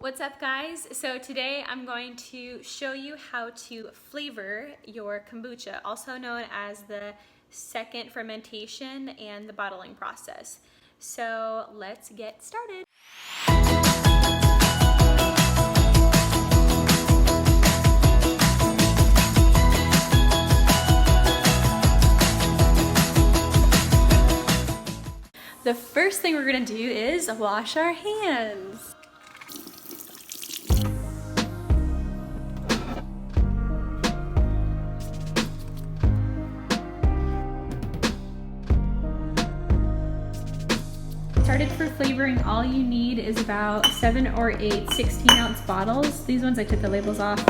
What's up, guys? So today I'm going to show you how to flavor your kombucha, also known as the second fermentation and the bottling process. So let's get started. The first thing we're gonna do is wash our hands. Started for flavoring, all you need is about 7 or 8 16-ounce bottles. These ones I took the labels off.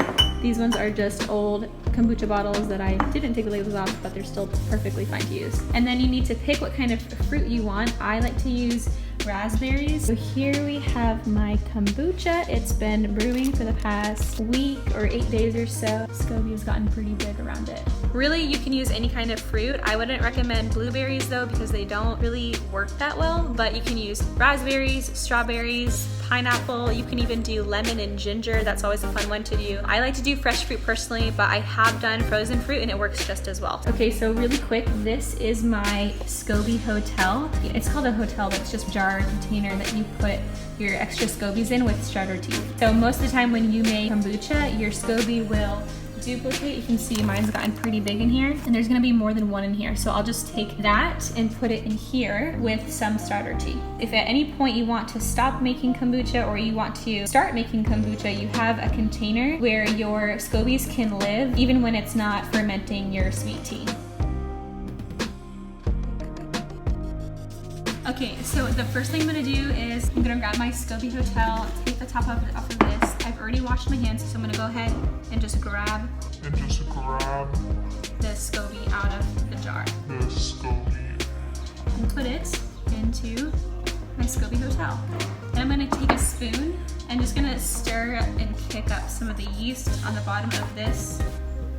These ones are just old kombucha bottles that I didn't take the labels off, but they're still perfectly fine to use. And then you need to pick what kind of fruit you want. I like to use raspberries. So here we have my kombucha. It's been brewing for the past week or 8 days or so. SCOBY has gotten pretty big around it. Really, you can use any kind of fruit. I wouldn't recommend blueberries though, because they don't really work that well, but you can use raspberries, strawberries, pineapple. You can even do lemon and ginger. That's always a fun one to do. I like to do fresh fruit personally, but I have done frozen fruit and it works just as well. Okay, so really quick, this is my SCOBY hotel. It's called a hotel, but it's just a jar container that you put your extra SCOBYs in with starter tea. So most of the time when you make kombucha, your SCOBY will duplicate. You can see mine's gotten pretty big in here, and there's gonna be more than one in here. So I'll just take that and put it in here with some starter tea. If at any point you want to stop making kombucha or you want to start making kombucha, you have a container where your SCOBYs can live even when it's not fermenting your sweet tea. Okay, so the first thing I'm gonna do is I'm gonna grab my SCOBY hotel, take the top off of this. I've already washed my hands, so I'm gonna go ahead and just grab the SCOBY out of the jar. And put it into my SCOBY hotel. And I'm gonna take a spoon and just gonna stir and kick up some of the yeast on the bottom of this.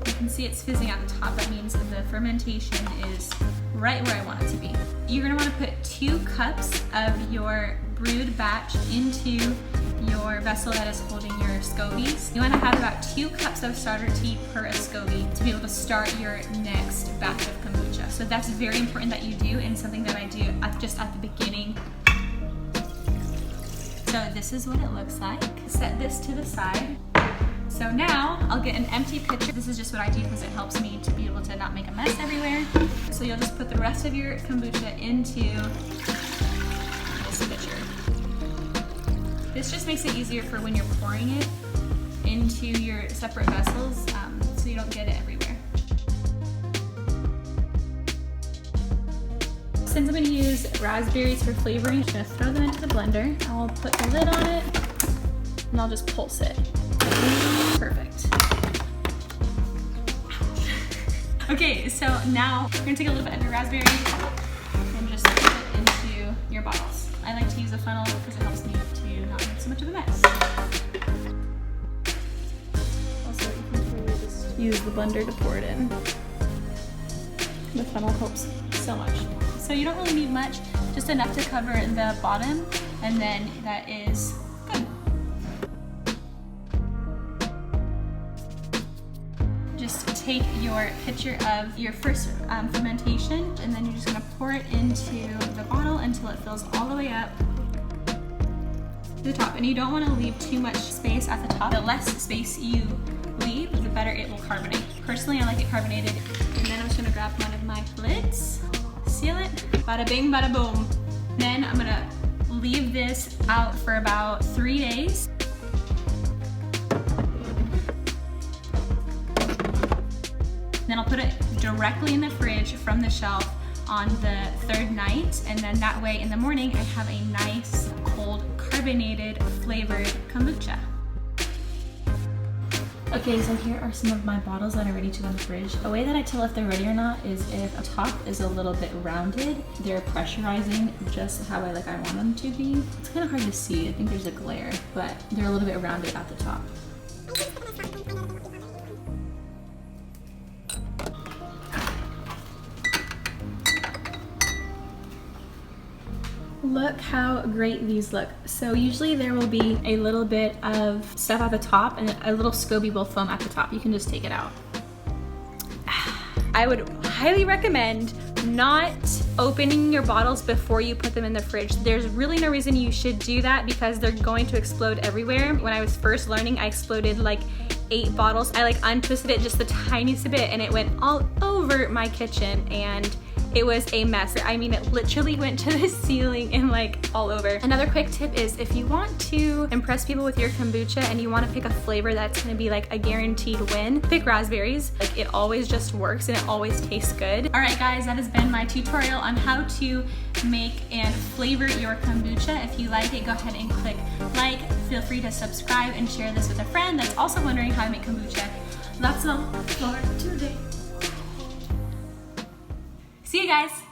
You can see it's fizzing out the top. That means that the fermentation is right where I want it to be. You're gonna wanna put 2 cups of your brewed batch into your vessel that is holding your SCOBYs. You wanna have about 2 cups of starter tea per SCOBY to be able to start your next batch of kombucha. So that's very important that you do, and something that I do just at the beginning. So this is what it looks like. Set this to the side. So now I'll get an empty pitcher. This is just what I do because it helps me to be able to not make a mess everywhere. So you'll just put the rest of your kombucha into this pitcher. This just makes it easier for when you're pouring it into your separate vessels, so you don't get it everywhere. Since I'm going to use raspberries for flavoring, I'm just going to throw them into the blender. I'll put the lid on it and I'll just pulse it. Perfect. Okay, so now we're gonna take a little bit of your raspberry and just put it into your bottles. I like to use a funnel because it helps me to not make so much of a mess. Also, you can really just use the blender to pour it in. The funnel helps so much. So you don't really need much, just enough to cover the bottom, and then that is good. Just take your pitcher of your first fermentation, and then you're just gonna pour it into the bottle until it fills all the way up to the top. And you don't wanna leave too much space at the top. The less space you leave, the better it will carbonate. Personally, I like it carbonated. And then I'm just gonna grab one of my lids, seal it, bada bing, bada boom. Then I'm gonna leave this out for about 3 days. Then I'll put it directly in the fridge from the shelf on the 3rd night, and then that way in the morning I have a nice cold carbonated flavored kombucha. Okay, so here are some of my bottles that are ready to go in the fridge. A way that I tell if they're ready or not is if a top is a little bit rounded, they're pressurizing just how I want them to be. It's kind of hard to see, I think there's a glare, but they're a little bit rounded at the top. Look how great these look. So usually there will be a little bit of stuff at the top and a little SCOBY will foam at the top. You can just take it out. I would highly recommend not opening your bottles before you put them in the fridge. There's really no reason you should do that because they're going to explode everywhere. When I was first learning, I exploded like 8 bottles. I like untwisted it just the tiniest bit and it went all over my kitchen and it was a mess. I mean, it literally went to the ceiling and like all over. Another quick tip is if you want to impress people with your kombucha and you want to pick a flavor that's going to be like a guaranteed win, pick raspberries. Like it always just works and it always tastes good. All right guys, that has been my tutorial on how to make and flavor your kombucha. If you like it, go ahead and click like. Feel free to subscribe and share this with a friend that's also wondering how to make kombucha. That's all for today. See you guys.